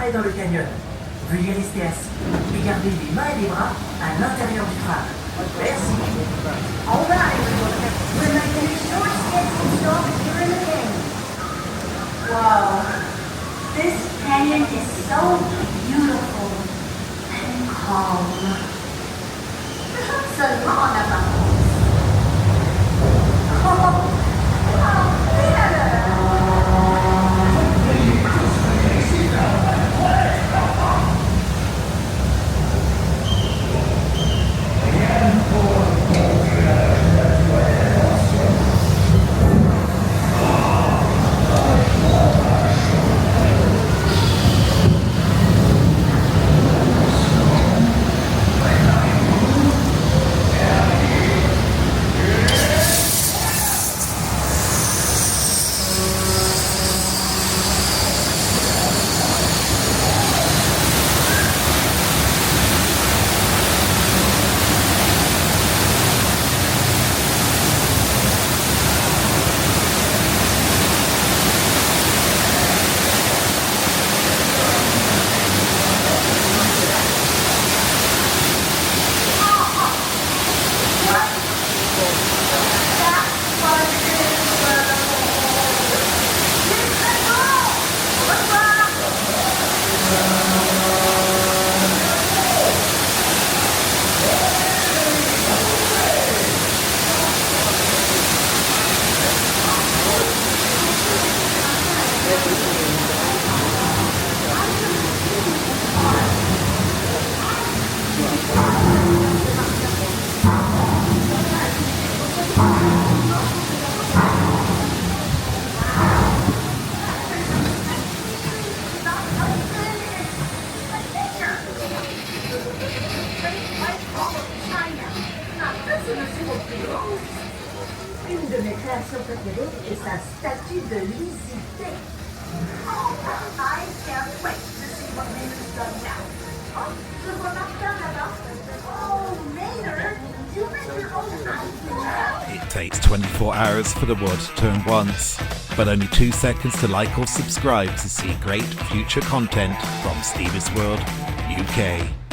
apparaît dans le canyon. Veuillez rester assis et garder les mains et les bras à l'intérieur du tram. Merci. All right, we're making a short scheduled stop here in the canyon. Whoa, this canyon is so beautiful and calm. Seulement en apparence. Une de mes créations préférées est sa statue de Lizzie. Oh, I can't wait to see what Maynard's done now. Oh, je vois Martin là-bas. Oh, Maynard, you make your own idea. It takes 24 hours for the world to turn once, but only 2 seconds to like or subscribe to see great future content from Stevie's World UK.